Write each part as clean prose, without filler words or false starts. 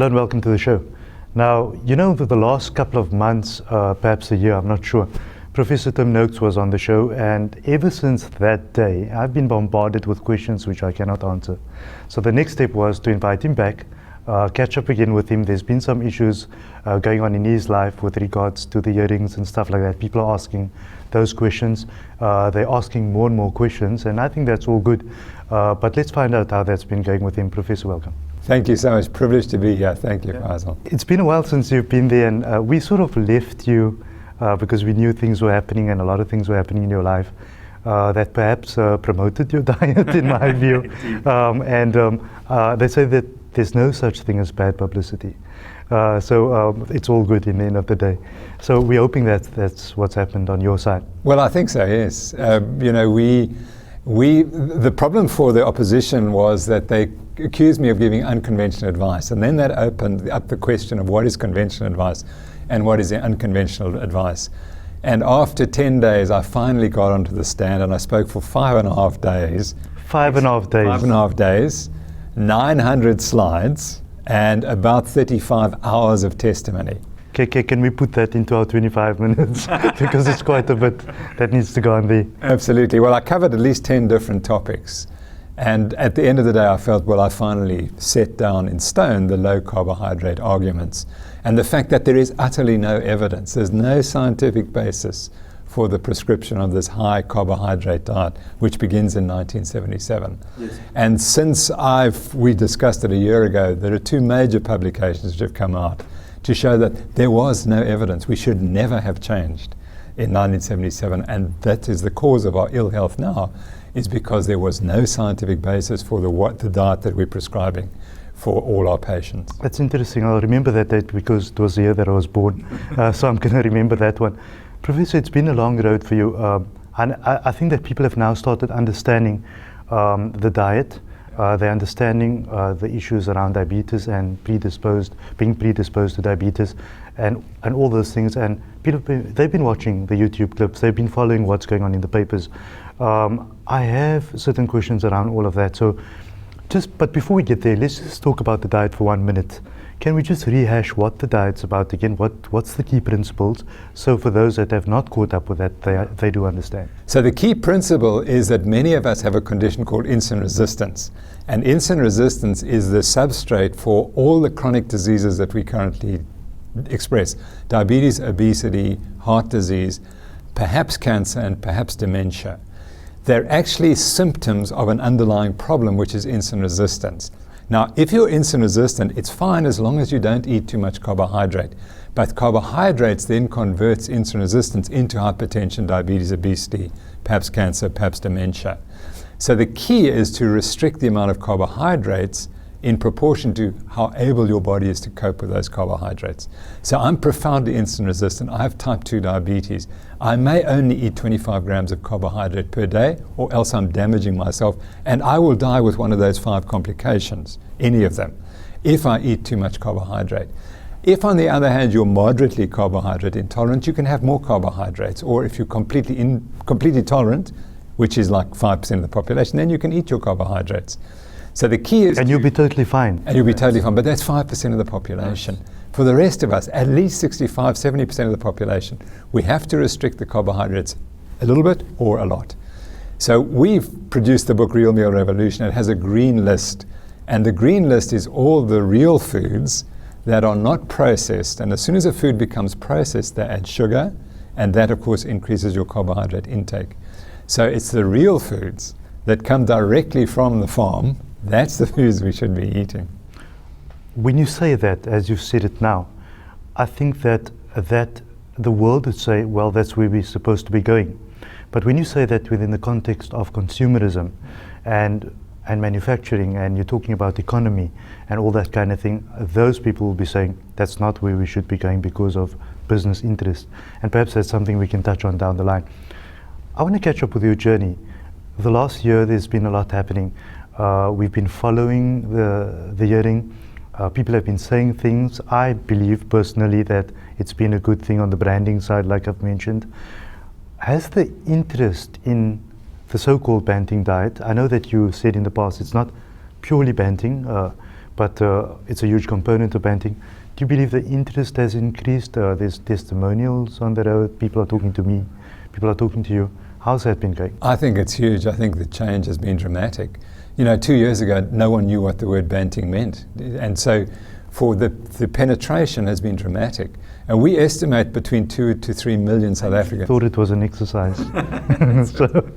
Hello and welcome to the show. Now, you know that the last couple of months, perhaps a year, I'm not sure, Professor Noakes was on the show, and ever since that day, I've been bombarded with questions which I cannot answer. So the next step was to invite him back, catch up again with him. There's been some issues going on in his life with regards to the hearings and stuff like that. People are asking those questions. They're asking more and more questions, and I think that's all good. But let's find out how that's been going with him. Professor, welcome. Thank you so much. Privileged to be here. Thank you, Faizal. It's been a while since you've been there, and we sort of left you because we knew things were happening and a lot of things were happening in your life that perhaps promoted your diet, in my view. They say that there's no such thing as bad publicity. So it's all good in the end of the day. So we're hoping that that's what's happened on your side. Well, I think so, yes. You know, the problem for the opposition was that they accused me of giving unconventional advice, and then that opened up the question of what is conventional advice and what is unconventional advice. And after 10 days, I finally got onto the stand and I spoke for 5.5 days. 5.5 days? 5.5 days, 900 slides, and about 35 hours of testimony. Okay, can we put that into our 25 minutes? Because it's quite a bit that needs to go on there. Absolutely. Well, I covered at least 10 different topics. And at the end of the day, I felt, well, I finally set down in stone the low carbohydrate arguments. And the fact that there is utterly no evidence, there's no scientific basis for the prescription of this high carbohydrate diet, which begins in 1977. Yes. And since we discussed it a year ago, there are 2 major publications which have come out to show that there was no evidence. We should never have changed in 1977, and that is the cause of our ill health now, is because there was no scientific basis for the diet that we're prescribing for all our patients. That's interesting. I'll remember that date because it was the year that I was born, so I'm going to remember that one. Professor, it's been a long road for you, and I think that people have now started understanding the diet. They're understanding the issues around diabetes and being predisposed to diabetes and all those things. And people, they've been watching the YouTube clips. They've been following what's going on in the papers. I have certain questions around all of that. So but before we get there, let's just talk about the diet for 1 minute. Can we just rehash what the diet's about again? What's the key principles? So for those that have not caught up with that, they do understand. So the key principle is that many of us have a condition called insulin resistance. And insulin resistance is the substrate for all the chronic diseases that we currently express. Diabetes, obesity, heart disease, perhaps cancer, and perhaps dementia. They're actually symptoms of an underlying problem, which is insulin resistance. Now, if you're insulin resistant, it's fine as long as you don't eat too much carbohydrate. But carbohydrates then converts insulin resistance into hypertension, diabetes, obesity, perhaps cancer, perhaps dementia. So the key is to restrict the amount of carbohydrates in proportion to how able your body is to cope with those carbohydrates. So I'm profoundly insulin resistant. I have type 2 diabetes. I may only eat 25 grams of carbohydrate per day, or else I'm damaging myself, and I will die with one of those 5 complications, any of them, if I eat too much carbohydrate. If, on the other hand, you're moderately carbohydrate intolerant, you can have more carbohydrates, or if you're completely tolerant, which is like 5% of the population, then you can eat your carbohydrates. So the key is... And you'll be totally fine. And you'll be totally fine, but that's 5% of the population. Right. For the rest of us, at least 65-70% of the population, we have to restrict the carbohydrates a little bit or a lot. So we've produced the book Real Meal Revolution. It has a green list, and the green list is all the real foods that are not processed, and as soon as a food becomes processed, they add sugar, and that of course increases your carbohydrate intake. So it's the real foods that come directly from the farm. That's the foods we should be eating. When you say that, as you've said it now, I think that the world would say, well, that's where we're supposed to be going. But when you say that within the context of consumerism and manufacturing, and you're talking about economy and all that kind of thing, those people will be saying that's not where we should be going because of business interest. And perhaps that's something we can touch on down the line. I want to catch up with your journey. The last year, there's been a lot happening. We've been following the hearing. People have been saying things. I believe personally that it's been a good thing on the branding side, like I've mentioned. Has the interest in the so-called Banting diet, I know that you said in the past it's not purely Banting, but it's a huge component of Banting. Do you believe the interest has increased? There's testimonials on the road. People are talking to me. People are talking to you. How's that been going? I think it's huge. I think the change has been dramatic. 2 years ago, no one knew what the word Banting meant. And so for the penetration has been dramatic. And we estimate between 2 to 3 million South Africans. I thought it was an exercise. So.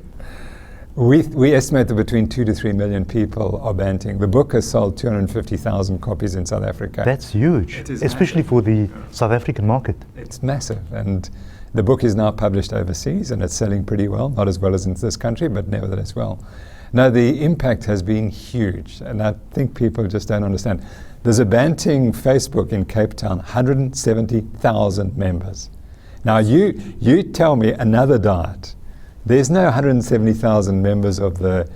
We estimate that between 2 to 3 million people are Banting. The book has sold 250,000 copies in South Africa. That's huge, especially for the South African market. It's massive. And the book is now published overseas and it's selling pretty well, not as well as in this country, but nevertheless well. Now, the impact has been huge, and I think people just don't understand. There's a Banting Facebook in Cape Town, 170,000 members. Now, you tell me another diet. There's no 170,000 members of the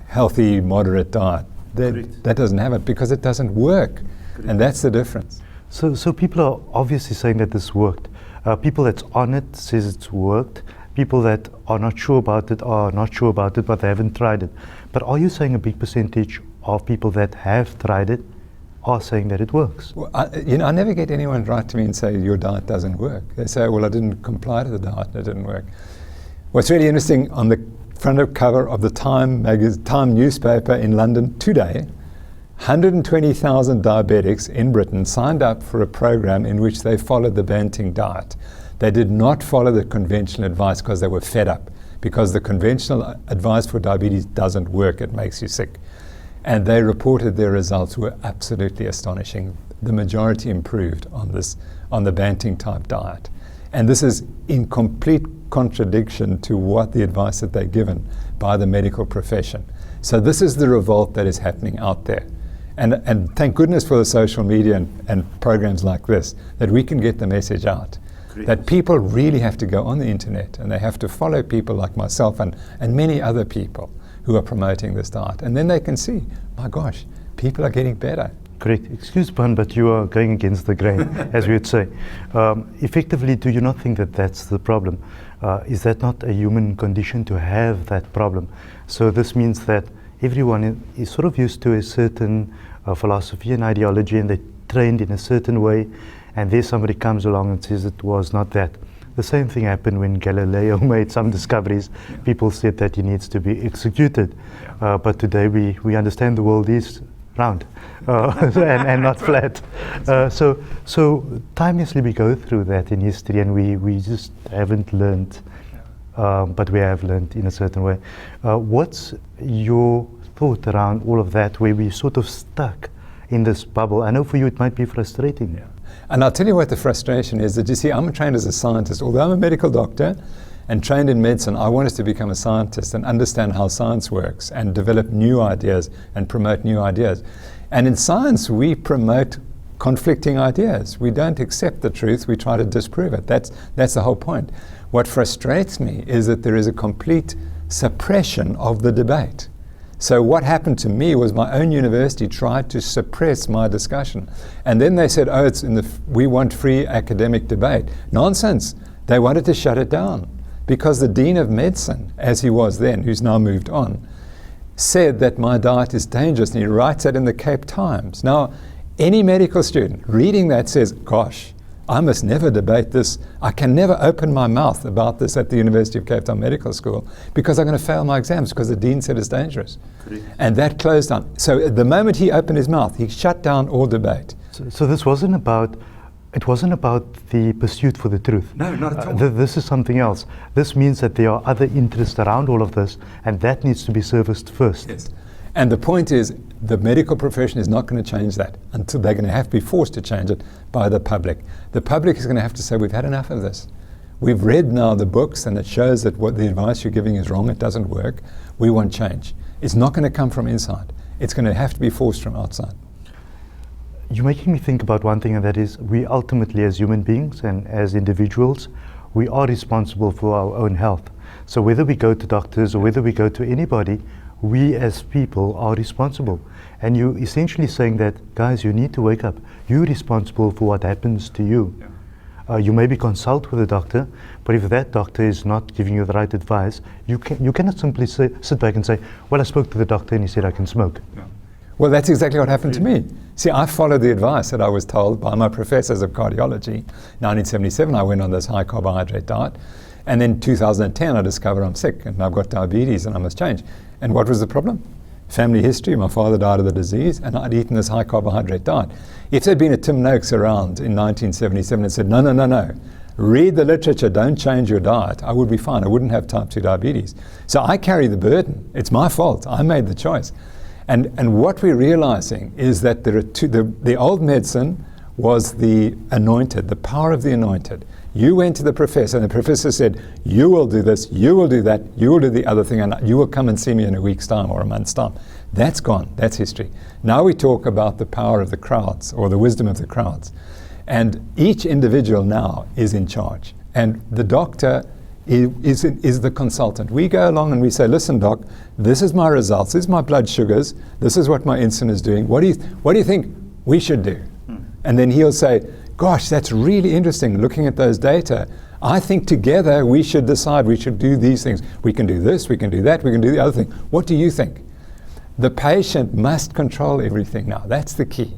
healthy, moderate diet. That doesn't have it because it doesn't work. Correct. And that's the difference. So people are obviously saying that this worked. People that's on it says it's worked. People that are not sure about it are not sure about it, but they haven't tried it. But are you saying a big percentage of people that have tried it are saying that it works? Well, I never get anyone write to me and say your diet doesn't work. They say, well, I didn't comply to the diet, it didn't work. What's really interesting, on the front cover of the Time newspaper in London today, 120,000 diabetics in Britain signed up for a program in which they followed the Banting diet. They did not follow the conventional advice because they were fed up, because the conventional advice for diabetes doesn't work, it makes you sick. And they reported their results were absolutely astonishing. The majority improved on the Banting type diet. And this is in complete contradiction to what the advice that they're given by the medical profession. So this is the revolt that is happening out there. And thank goodness for the social media and programs like this, that we can get the message out. Great. That people really have to go on the internet and they have to follow people like myself and many other people who are promoting this diet. And then they can see, my gosh, people are getting better. Correct. Excuse pun, but you are going against the grain, as we would say. Effectively, do you not think that that's the problem? Is that not a human condition to have that problem? So this means that everyone is sort of used to a certain philosophy and ideology, and they're trained in a certain way, and there somebody comes along and says it was not that. The same thing happened when Galileo made some discoveries. Yeah. People said that he needs to be executed. Yeah. But today we understand the world is round and not flat. So timelessly we go through that in history, and we just haven't learned, but we have learned in a certain way. What's your thought around all of that, where we're sort of stuck in this bubble? I know for you it might be frustrating. Yeah. And I'll tell you what the frustration is, that you see, I'm trained as a scientist. Although I'm a medical doctor and trained in medicine, I wanted to become a scientist and understand how science works and develop new ideas and promote new ideas. And in science, we promote conflicting ideas. We don't accept the truth, we try to disprove it. That's the whole point. What frustrates me is that there is a complete suppression of the debate. So what happened to me was my own university tried to suppress my discussion. And then they said, oh, we want free academic debate. Nonsense. They wanted to shut it down because the Dean of Medicine, as he was then, who's now moved on, said that my diet is dangerous, and he writes that in the Cape Times. Now, any medical student reading that says, gosh, I must never debate this. I can never open my mouth about this at the University of Cape Town Medical School because I'm going to fail my exams because the dean said it's dangerous. Correct. And that closed down. So the moment he opened his mouth, he shut down all debate. So this wasn't about, it wasn't about the pursuit for the truth. No, not at all. This is something else. This means that there are other interests around all of this, and that needs to be serviced first. Yes. And the point is, the medical profession is not going to change that until they're going to have to be forced to change it by the public. The public is going to have to say, we've had enough of this. We've read now the books, and it shows that what the advice you're giving is wrong, it doesn't work. We want change. It's not going to come from inside. It's going to have to be forced from outside. You're making me think about one thing, and that is, we ultimately, as human beings and as individuals, we are responsible for our own health. So whether we go to doctors or whether we go to anybody, we as people are responsible. And you're essentially saying that, guys, you need to wake up. You're responsible for what happens to you. Yeah. You maybe consult with a doctor, but if that doctor is not giving you the right advice, you cannot simply sit back and say, well, I spoke to the doctor and he said I can smoke. Yeah. Well, that's exactly what happened to me. See, I followed the advice that I was told by my professors of cardiology. 1977, I went on this high carbohydrate diet. And then 2010, I discovered I'm sick and I've got diabetes and I must change. And what was the problem? Family history. My father died of the disease and I'd eaten this high carbohydrate diet. If there'd been a Tim Noakes around in 1977 and said, no, read the literature, don't change your diet, I would be fine. I wouldn't have type 2 diabetes. So I carry the burden. It's my fault. I made the choice. And what we're realizing is that there are the old medicine was the anointed, the power of the anointed. You went to the professor and the professor said, you will do this, you will do that, you will do the other thing, and you will come and see me in a week's time or a month's time. That's gone. That's history. Now we talk about the power of the crowds or the wisdom of the crowds. And each individual now is in charge. And the doctor is the consultant. We go along and we say, listen, doc, this is my results, this is my blood sugars, this is what my insulin is doing. What do you think we should do? And then he'll say, gosh, that's really interesting, looking at those data. I think together we should decide we should do these things. We can do this, we can do that, we can do the other thing. What do you think? The patient must control everything now. That's the key.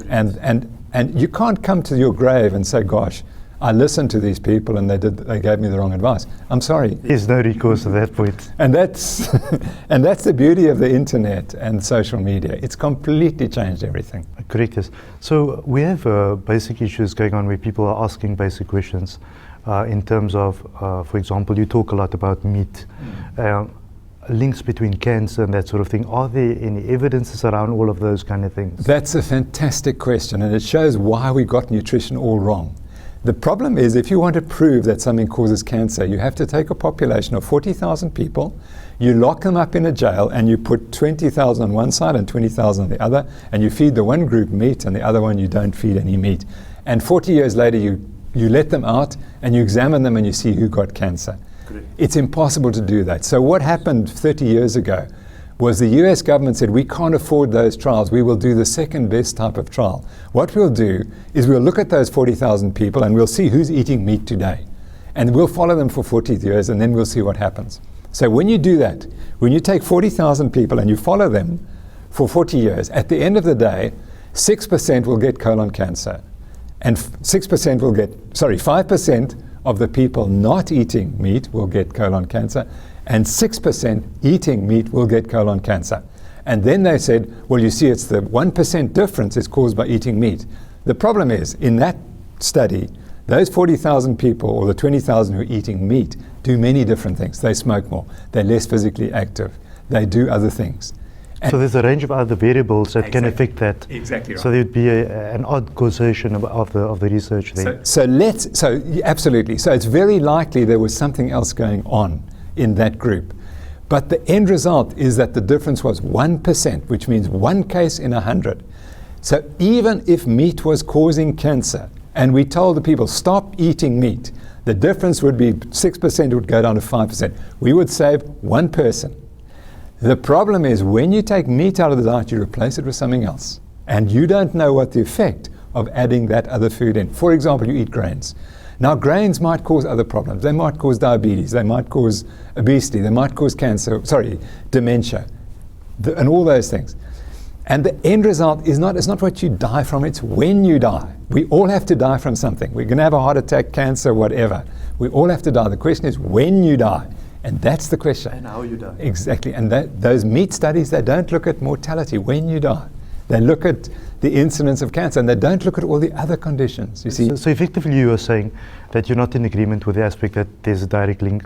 And you can't come to your grave and say, gosh, I listened to these people and they gave me the wrong advice. I'm sorry. There's no recourse at that point. And that's and that's the beauty of the internet and social media. It's completely changed everything. Correct, yes. So we have basic issues going on where people are asking basic questions in terms of, for example, you talk a lot about meat, links between cancer and that sort of thing. Are there any evidences around all of those kind of things? That's a fantastic question, and it shows why we got nutrition all wrong. The problem is, if you want to prove that something causes cancer, you have to take a population of 40,000 people, you lock them up in a jail, and you put 20,000 on one side and 20,000 on the other, and you feed the one group meat and the other one you don't feed any meat. And 40 years later, you let them out and you examine them and you see who got cancer. Correct. It's impossible to do that. So what happened 30 years ago was the US government said, we can't afford those trials. We will do the second best type of trial. What we'll do is we'll look at those 40,000 people and we'll see who's eating meat today. And we'll follow them for 40 years and then we'll see what happens. So when you do that, when you take 40,000 people and you follow them for 40 years, at the end of the day, 6% will get colon cancer. And 5% of the people not eating meat will get colon cancer. And 6% eating meat will get colon cancer. And then they said, well, you see, it's the 1% difference is caused by eating meat. The problem is, in that study, those 40,000 people or the 20,000 who are eating meat do many different things. They smoke more. They're less physically active. They do other things. So there's a range of other variables that can affect that. Exactly right. So there'd be an odd causation of the research there. So absolutely. So it's very likely there was something else going on in that group. But the end result is that the difference was 1%, which means one case in 100. So even if meat was causing cancer, and we told the people, stop eating meat, the difference would be 6% would go down to 5%. We would save one person. The problem is when you take meat out of the diet, you replace it with something else. And you don't know what the effect of adding that other food in. For example, you eat grains. Now, grains might cause other problems. They might cause diabetes. They might cause obesity. They might cause dementia, and all those things. And the end result is it's not what you die from, it's when you die. We all have to die from something. We're going to have a heart attack, cancer, whatever. We all have to die. The question is when you die. And that's the question. And how you die. Exactly. And those meat studies, they don't look at mortality when you die. They look at the incidence of cancer, and they don't look at all the other conditions, you see. So effectively you are saying that you're not in agreement with the aspect that there's a direct link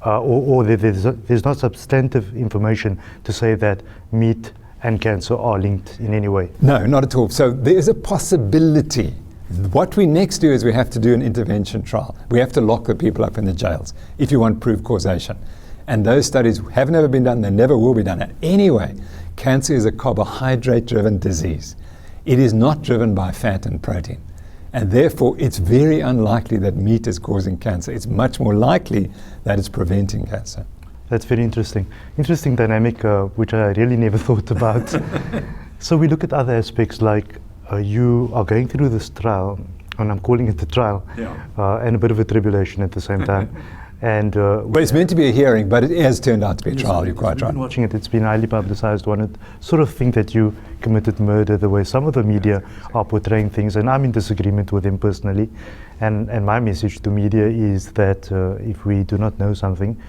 or that there's not substantive information to say that meat and cancer are linked in any way. No, not at all. So there is a possibility. What we next do is we have to do an intervention trial. We have to lock the people up in the jails if you want proof causation. And those studies have never been done, they never will be done. And anyway, cancer is a carbohydrate-driven disease. It is not driven by fat and protein. And therefore, it's very unlikely that meat is causing cancer. It's much more likely that it's preventing cancer. That's very interesting. Interesting dynamic, which I really never thought about. So we look at other aspects like you are going through this trial, and I'm calling it a trial, and a bit of a tribulation at the same time. And Well, it's meant to be a hearing, but it has turned out to be a trial. You're quite we've right. been watching it. It's been highly publicized one. It sort of think that you committed murder the way some of the media are portraying things, and I'm in disagreement with them personally. And my message to media is that if we do not know something,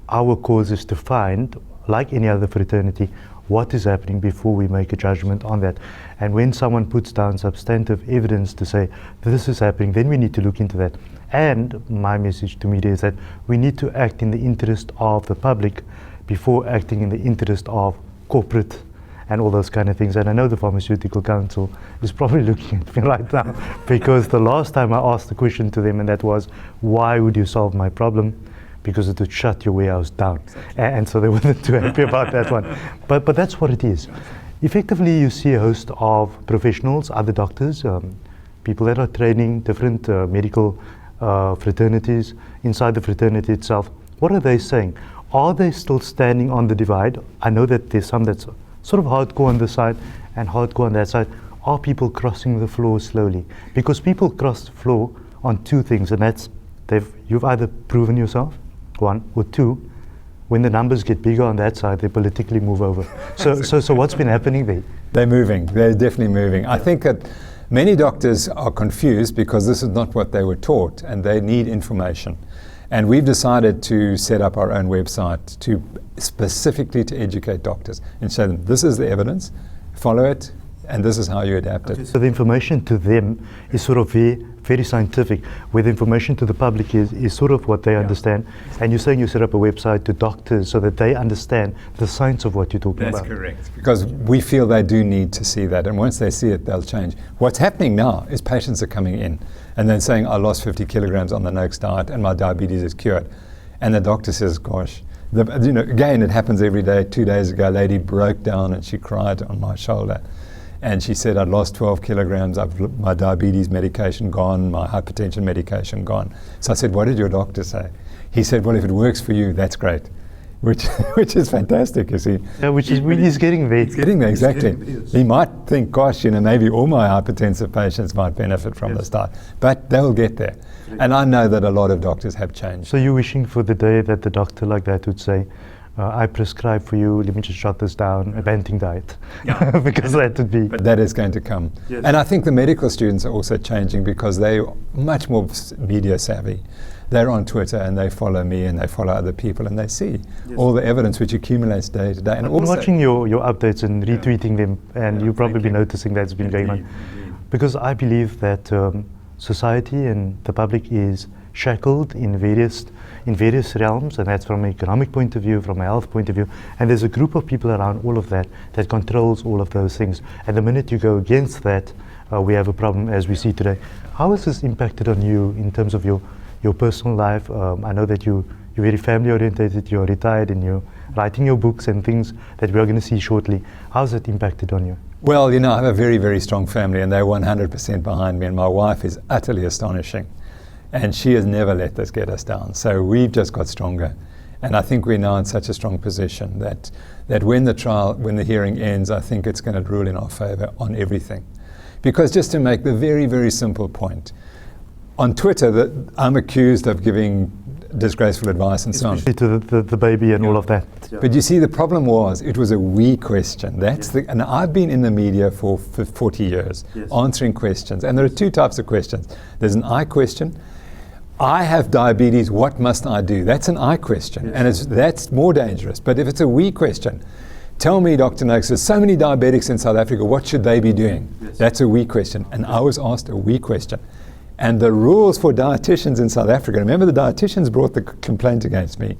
our cause is to find, like any other fraternity, what is happening before we make a judgment on that. And when someone puts down substantive evidence to say this is happening, then we need to look into that. And my message to media is that we need to act in the interest of the public before acting in the interest of corporate and all those kind of things. And I know the Pharmaceutical Council is probably looking at me right now, because the last time I asked the question to them, and that was, why would you solve my problem? Because it would shut your warehouse down. And so they weren't too happy about that one. But that's what it is. Effectively, you see a host of professionals, other doctors, people that are training different medical fraternities, inside the fraternity itself. What are they saying? Are they still standing on the divide? I know that there's some that's sort of hardcore on this side and hardcore on that side. Are people crossing the floor slowly? Because people cross the floor on two things, and that's you've either proven yourself, one, or two, when the numbers get bigger on that side, they politically move over. So what's been happening there? They're moving. They're definitely moving. I think that many doctors are confused because this is not what they were taught, and they need information. And we've decided to set up our own website to specifically to educate doctors and show them this is the evidence, follow it, and this is how you adapt it. So the information to them is sort of very scientific, where the information to the public is sort of what they understand. And you're saying you set up a website to doctors so that they understand the science of what you're talking about. That's correct. Because we feel they do need to see that, and once they see it, they'll change. What's happening now is patients are coming in and then saying, I lost 50 kilograms on the Noakes diet and my diabetes is cured. And the doctor says, gosh, again, it happens every day. 2 days ago, a lady broke down and she cried on my shoulder. And she said, I'd lost 12 kilograms, my diabetes medication gone, my hypertension medication gone. So I said, what did your doctor say? He said, well, if it works for you, that's great. Which is fantastic, you see. Yeah, he's getting there. He's getting there, exactly. He might think, gosh, maybe all my hypertensive patients might benefit from this diet. But they'll get there. And I know that a lot of doctors have changed. So you're wishing for the day that the doctor like that would say, I prescribe for you, let me just shut this down, a Banting diet. Yeah. Because that would be... But that is going to come. Yes. And I think the medical students are also changing because they're much more media savvy. They're on Twitter and they follow me and they follow other people and they see all the evidence which accumulates day to day. And I've been watching your updates and retweeting them, and you'll probably be noticing that's been going on. Because I believe that society and the public is shackled in various realms, and that's from an economic point of view, from a health point of view, and there's a group of people around all of that controls all of those things. And the minute you go against that, we have a problem as we see today. How has this impacted on you in terms of your personal life? I know that you're very family oriented, you're retired, and you're writing your books and things that we are going to see shortly. How's it impacted on you? Well, I have a very, very strong family, and they're 100% behind me, and my wife is utterly astonishing. And she has never let this get us down. So we've just got stronger. And I think we're now in such a strong position that when the hearing ends, I think it's going to rule in our favor on everything. Because just to make the very, very simple point, on Twitter, I'm accused of giving disgraceful advice and so on. Especially to the baby and all of that. Yeah. But you see, the problem was, it was a we question. And I've been in the media for 40 years, answering questions. And there are two types of questions. There's an I question. I have diabetes, what must I do? That's an I question, and that's more dangerous. But if it's a we question, tell me, Dr. Noakes, there's so many diabetics in South Africa, what should they be doing? That's a we question, and I was asked a we question. And the rules for dietitians in South Africa, remember the dietitians brought the complaint against me.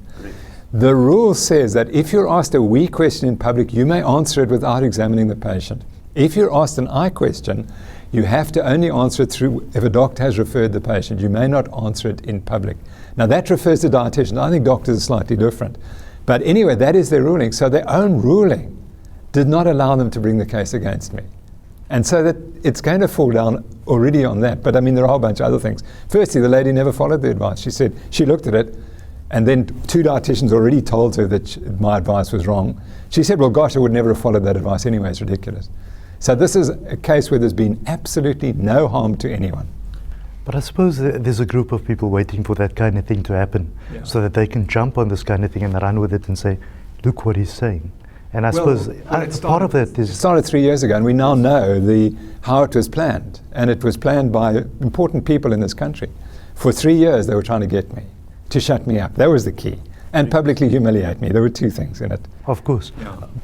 The rule says that if you're asked a we question in public, you may answer it without examining the patient. If you're asked an I question, you have to only answer it if a doctor has referred the patient. You may not answer it in public. Now that refers to dietitians. I think doctors are slightly different. But anyway, that is their ruling. So their own ruling did not allow them to bring the case against me. And so that it's going to fall down already on that. But I mean, there are a whole bunch of other things. Firstly, the lady never followed the advice. She said, she looked at it, and then 2 dietitians already told her that my advice was wrong. She said, well, gosh, I would never have followed that advice anyway. It's ridiculous. So this is a case where there's been absolutely no harm to anyone. But I suppose there's a group of people waiting for that kind of thing to happen, so that they can jump on this kind of thing and run with it and say, look what he's saying. And I suppose part of that is... It started 3 years ago, and we now know how it was planned. And it was planned by important people in this country. For 3 years, they were trying to get me, to shut me up. That was the key. And publicly humiliate me. There were two things in it. Of course.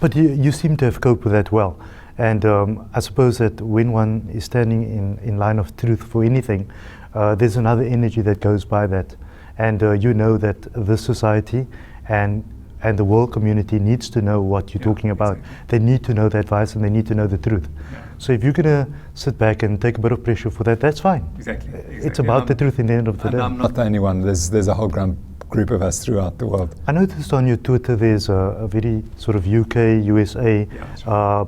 But you seem to have coped with that well. And I suppose that when one is standing in line of truth for anything, there's another energy that goes by that. And you know that this society and the world community needs to know what you're talking about. Exactly. They need to know the advice and they need to know the truth. So if you're going to sit back and take a bit of pressure for that, that's fine. Exactly. It's about the truth in the end of the day. I'm not the only one. There's a whole group of us throughout the world. I noticed on your Twitter there's a very sort of UK, USA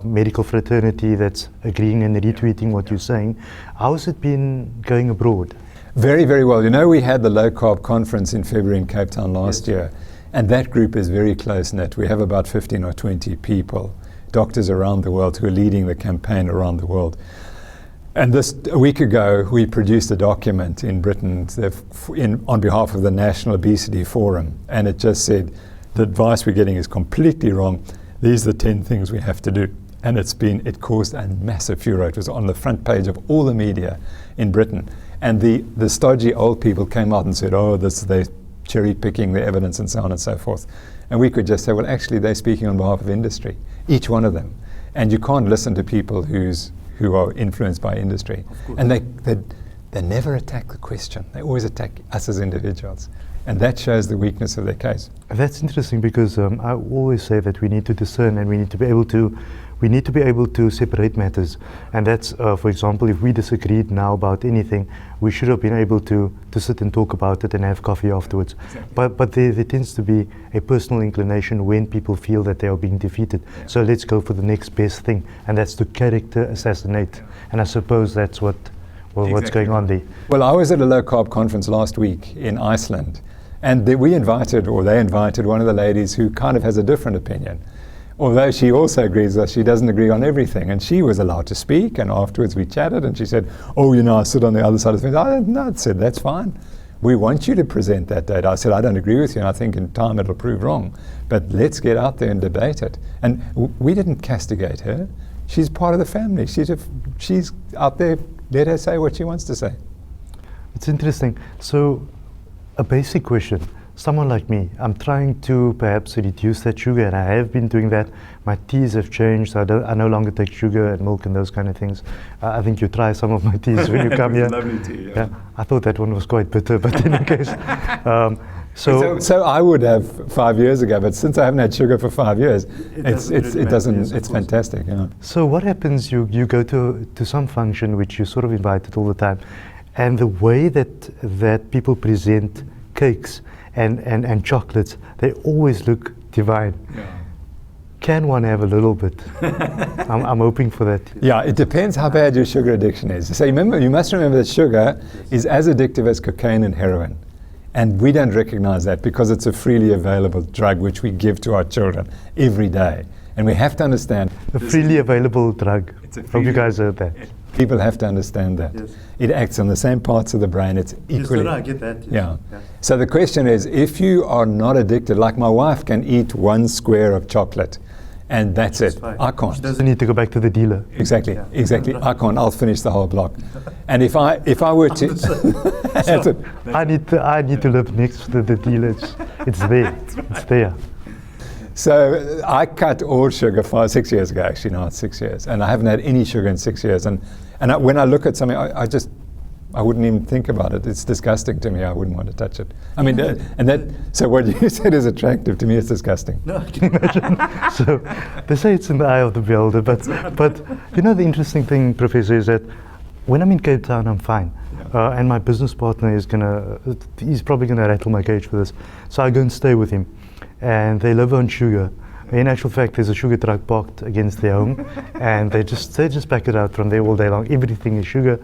medical fraternity that's agreeing and retweeting what you're saying. How's it been going abroad? Very, very well. You know, we had the Low-carb conference in February in Cape Town last year, and that group is very close-knit. We have about 15 or 20 people, doctors around the world, who are leading the campaign around the world. And a week ago, we produced a document in Britain on behalf of the National Obesity Forum, and it just said, the advice we're getting is completely wrong. These are the 10 things we have to do. And it caused a massive furor. It was on the front page of all the media in Britain. And the stodgy old people came out and said, they're cherry picking the evidence and so on and so forth. And we could just say, well, actually, they're speaking on behalf of industry, each one of them. And you can't listen to people who are influenced by industry. And they never attack the question. They always attack us as individuals. And that shows the weakness of their case. That's interesting because I always say that we need to discern and we need to be able to separate matters. And that's, for example, if we disagreed now about anything, we should have been able to sit and talk about it and have coffee afterwards. Exactly. But there tends to be a personal inclination when people feel that they are being defeated. So let's go for the next best thing, and that's to character assassinate. And I suppose that's what's going on there. Well, I was at a low-carb conference last week in Iceland, and they invited one of the ladies who kind of has a different opinion. Although she also agrees that she doesn't agree on everything. And she was allowed to speak, and afterwards we chatted, and she said, I sit on the other side of the fence. I said, that's fine. We want you to present that data. I said, I don't agree with you, and I think in time it'll prove wrong. But let's get out there and debate it. And we didn't castigate her. She's part of the family. She's out there. Let her say what she wants to say. It's interesting. So, a basic question. Someone like me, I'm trying to perhaps reduce that sugar, and I have been doing that. My teas have changed. I no longer take sugar and milk and those kind of things. I think you try some of my teas when you come here. Lovely tea, yeah. I thought that one was quite bitter, but in any case. So I would have 5 years ago, but since I haven't had sugar for 5 years, it's fantastic. Yeah. So what happens? You go to some function which you sort of invited all the time, and the way that people present cakes and chocolates, they always look divine. Yeah. Can one have a little bit? I'm hoping for that. Yeah, it depends how bad your sugar addiction is. So you must remember that sugar is as addictive as cocaine and heroin. And we don't recognize that because it's a freely available drug which we give to our children every day. And we have to understand. A freely available drug. Hope you guys heard that. People have to understand that. Yes. It acts on the same parts of the brain. It's equally. Yes, I get that. Yes. Yeah. So the question is, if you are not addicted, like my wife can eat 1 square of chocolate, and that's it. Fine. I can't. She doesn't need to go back to the dealer. Exactly. Yeah. Exactly. I can't. I'll finish the whole block. And if I were to, that's it. I need to live next to the dealer. It's there. It's there. So I cut all sugar 6 years ago, actually. Now it's 6 years. And I haven't had any sugar in 6 years. And when I look at something, I wouldn't even think about it. It's disgusting to me. I wouldn't want to touch it. I mean, so what you said is attractive. To me, it's disgusting. No, I can imagine. So they say it's in the eye of the beholder. But you know, the interesting thing, Professor, is that when I'm in Cape Town, I'm fine. And my business partner he's probably going to rattle my cage for this. So I go and stay with him. And they live on sugar. In actual fact, there's a sugar truck parked against their home, and they just pack it out from there all day long. Everything is sugar.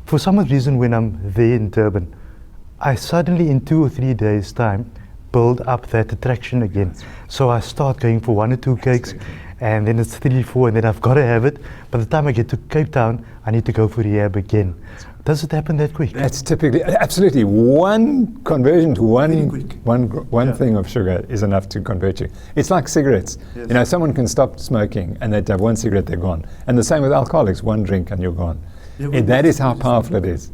For some reason, when I'm there in Durban, I suddenly, in 2 or 3 days' time, build up that attraction again. So I start going for 1 or 2 cakes, and then it's 3, 4, and then I've got to have it. By the time I get to Cape Town, I need to go for rehab again. Does it happen that quick? That's typically, absolutely, one conversion to one thing of sugar is enough to convert you. It's like cigarettes. Yes. You know, someone can stop smoking and they'd have one cigarette, they're gone. And the same with alcoholics, one drink and you're gone. Yeah, that is how powerful it is.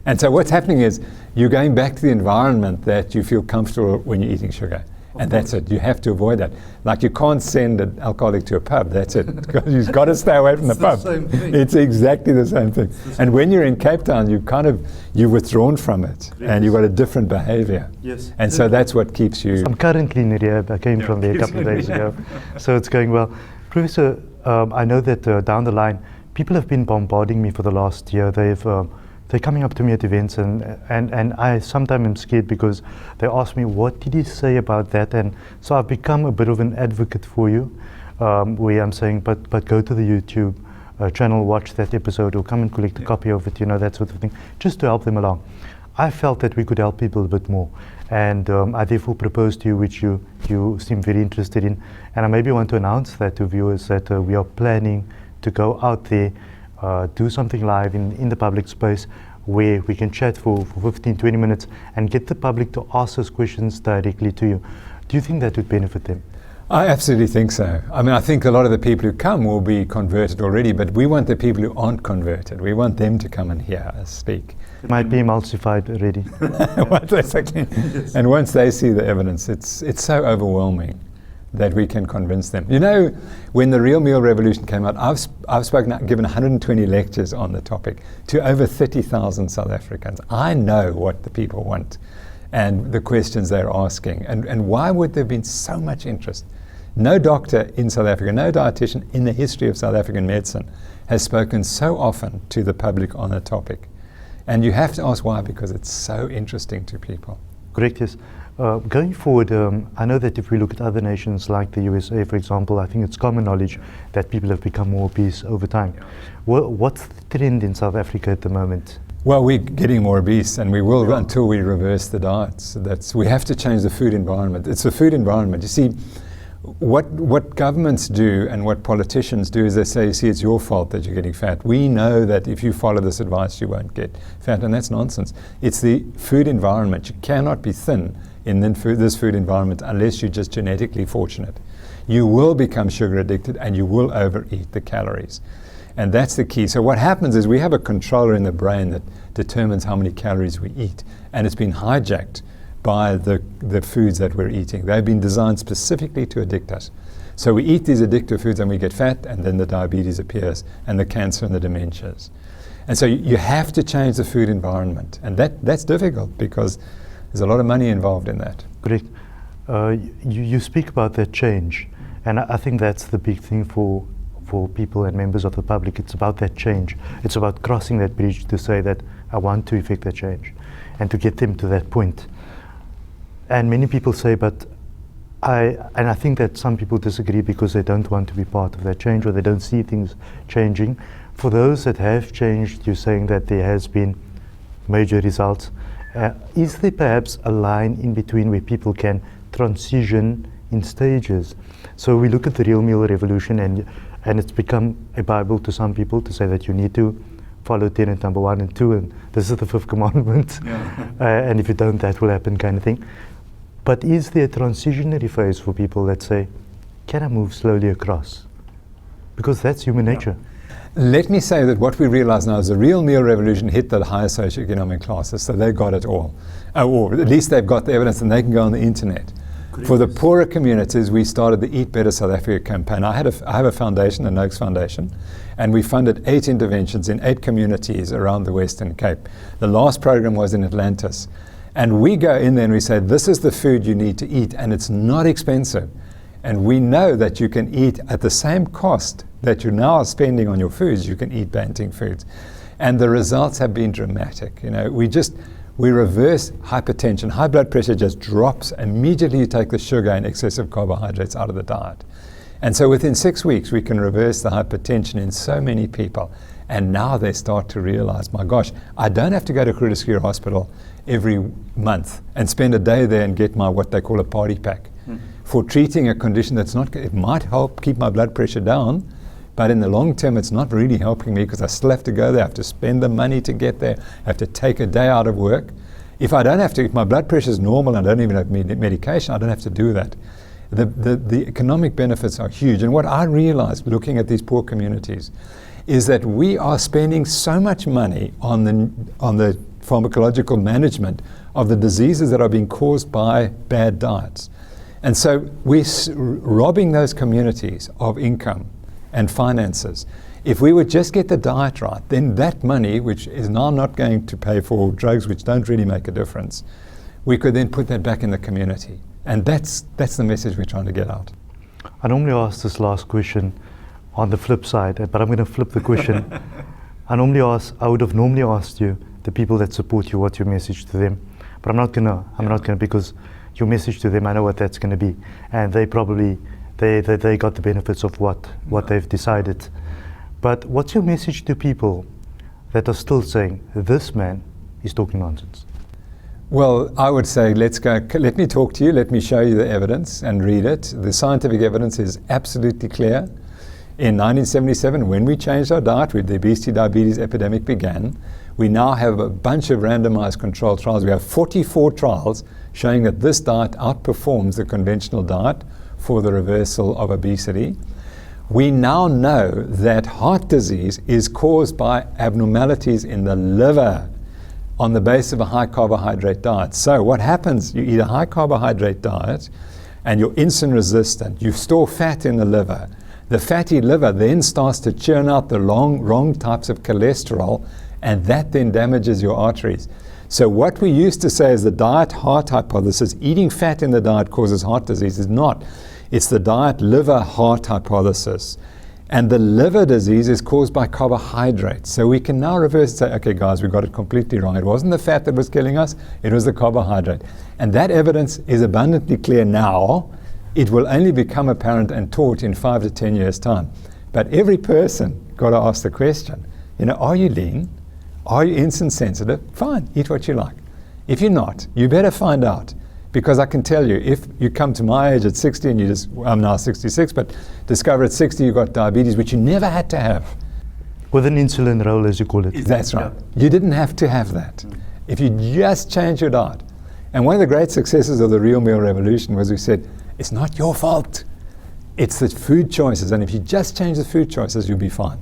And so what's happening is you're going back to the environment that you feel comfortable when you're eating sugar. And that's it. You have to avoid that. Like you can't send an alcoholic to a pub. That's it. Because you've got to stay away from the pub. It's exactly the same thing. And when you're in Cape Town, you're withdrawn from it, and you've got a different behaviour. Yes. And so that's what keeps you. I'm currently in rehab. I came from there a couple of days ago, so it's going well. Professor, I know that down the line, people have been bombarding me for the last year. They're coming up to me at events, and I sometimes am scared because they ask me, what did he say about that? And so I've become a bit of an advocate for you, where I'm saying, but go to the YouTube channel, watch that episode, or come and collect a copy of it, you know, that sort of thing, just to help them along. I felt that we could help people a bit more, and I therefore proposed to you, which you seem very interested in, and I maybe want to announce that to viewers that we are planning to go out there, do something live in the public space where we can chat for 15-20 minutes and get the public to ask us questions directly to you. Do you think that would benefit them? I absolutely think so. I mean, I think a lot of the people who come will be converted already, but we want the people who aren't converted. We want them to come and hear us speak. It might be emulsified already. Exactly. Yes. And once they see the evidence, it's so overwhelming that we can convince them. You know, when the Real Meal Revolution came out, I've given 120 lectures on the topic to over 30,000 South Africans. I know what the people want and the questions they're asking. And why would there have been so much interest? No doctor in South Africa, no dietitian in the history of South African medicine has spoken so often to the public on a topic. And you have to ask why, because it's so interesting to people. Correct, yes. Going forward, I know that if we look at other nations like the USA, for example, I think it's common knowledge that people have become more obese over time. What's the trend in South Africa at the moment? Well, we're getting more obese, and we will until we reverse the diets. We have to change the food environment. It's the food environment. You see, what governments do and what politicians do is they say, you see, it's your fault that you're getting fat. We know that if you follow this advice, you won't get fat, and that's nonsense. It's the food environment. You cannot be thin in this food environment unless you're just genetically fortunate. You will become sugar addicted and you will overeat the calories. And that's the key. So what happens is we have a controller in the brain that determines how many calories we eat, and it's been hijacked by the foods that we're eating. They've been designed specifically to addict us. So we eat these addictive foods and we get fat, and then the diabetes appears and the cancer and the dementias. And so you have to change the food environment, and that's difficult because there's a lot of money involved in that. Correct. You speak about that change, and I think that's the big thing for people and members of the public. It's about that change. It's about crossing that bridge to say that I want to effect that change and to get them to that point. And many people say, but I think that some people disagree because they don't want to be part of that change, or they don't see things changing. For those that have changed, you're saying that there has been major results. Is there perhaps a line in between where people can transition in stages? So we look at the Real Meal Revolution, and it's become a Bible to some people to say that you need to follow tenet number 1 and 2, and this is the 5th commandment. Yeah. And if you don't, that will happen, kind of thing. But is there a transitionary phase for people that say, can I move slowly across? Because that's human nature. Let me say that what we realize now is the Real Meal Revolution hit the higher socioeconomic classes, so they got it all. Or at least they've got the evidence and they can go on the internet. For the poorer communities, we started the Eat Better South Africa campaign. I have a foundation, the Noakes Foundation, and we funded 8 interventions in 8 communities around the Western Cape. The last program was in Atlantis. And we go in there and we say, this is the food you need to eat, and it's not expensive. And we know that you can eat at the same cost that you're now spending on your foods, you can eat Banting foods. And the results have been dramatic. You know, we reverse hypertension. High blood pressure just drops. Immediately you take the sugar and excessive carbohydrates out of the diet. And so within 6 weeks, we can reverse the hypertension in so many people. And now they start to realize, my gosh, I don't have to go to Groote Schuur Hospital every month and spend a day there and get my what they call a party pack. For treating a condition that's not, it might help keep my blood pressure down, but in the long term it's not really helping me because I still have to go there, I have to spend the money to get there, I have to take a day out of work. If my blood pressure is normal and I don't even have medication, I don't have to do that. The economic benefits are huge. And what I realized looking at these poor communities is that we are spending so much money on the pharmacological management of the diseases that are being caused by bad diets. And so we're robbing those communities of income and finances. If we would just get the diet right, then that money, which is now not going to pay for drugs which don't really make a difference, we could then put that back in the community. And that's the message we're trying to get out. I normally ask this last question on the flip side, but I'm going to flip the question. I would have normally asked you, the people that support you, what's your message to them? But I'm not gonna, because your message to them, I know what that's going to be, and they probably they got the benefits of what they've decided. But what's your message to people that are still saying this man is talking nonsense? Well, I would say let me talk to you, let me show you the evidence and read it. The scientific evidence is absolutely clear. In 1977, when we changed our diet, when the obesity diabetes epidemic began, we now have a bunch of randomized controlled trials. We have 44 trials showing that this diet outperforms the conventional diet for the reversal of obesity. We now know that heart disease is caused by abnormalities in the liver on the basis of a high carbohydrate diet. So what happens, you eat a high carbohydrate diet and you're insulin resistant, you store fat in the liver. The fatty liver then starts to churn out the wrong types of cholesterol, and that then damages your arteries. So what we used to say is the diet heart hypothesis, eating fat in the diet causes heart disease, is not. It's the diet liver heart hypothesis. And the liver disease is caused by carbohydrates. So we can now reverse and say, okay guys, we got it completely wrong. It wasn't the fat that was killing us, it was the carbohydrate. And that evidence is abundantly clear now. It will only become apparent and taught in 5 to 10 years' time. But every person got to ask the question, are you lean? Are you insulin sensitive? Fine, eat what you like. If you're not, you better find out. Because I can tell you, if you come to my age at 60 and I'm now 66, but discover at 60 you've got diabetes, which you never had to have. With an insulin roll, as you call it. That's right. Yeah. You didn't have to have that. If you just change your diet. And one of the great successes of the real meal revolution was we said, it's not your fault. It's the food choices. And if you just change the food choices, you'll be fine.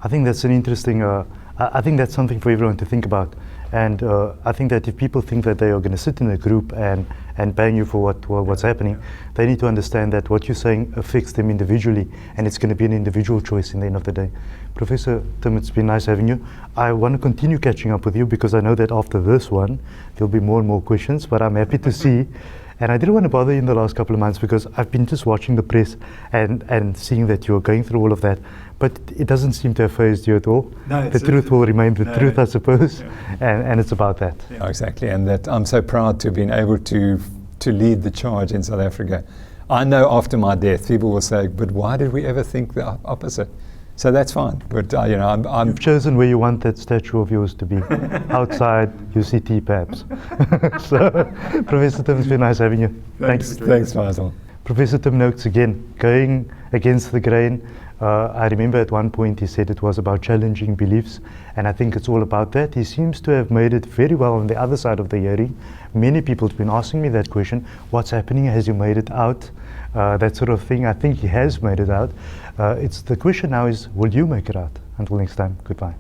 I think that's an interesting, I think that's something for everyone to think about. And I think that if people think that they are going to sit in a group and bang you for what's happening, they need to understand that what you're saying affects them individually, and it's going to be an individual choice in the end of the day. Professor Tim, it's been nice having you. I want to continue catching up with you because I know that after this one, there'll be more and more questions, but I'm happy to see. And I didn't want to bother you in the last couple of months because I've been just watching the press and seeing that you're going through all of that. But it doesn't seem to have fazed you at all. No, the truth will remain the truth, I suppose. Yeah. And it's about that. Yeah. Exactly. And that I'm so proud to have been able to lead the charge in South Africa. I know after my death, people will say, but why did we ever think the opposite? So that's fine. But, You've chosen where you want that statue of yours to be. Outside UCT, perhaps. So, Professor Tim, it's been nice having you. Thanks, Faizal. Professor Tim Noakes, again, going against the grain. I remember at one point he said it was about challenging beliefs, and I think it's all about that. He seems to have made it very well on the other side of the hearing. Many people have been asking me that question, what's happening, has he made it out? That sort of thing. I think he has made it out. The question now is, will you make it out? Until next time, goodbye.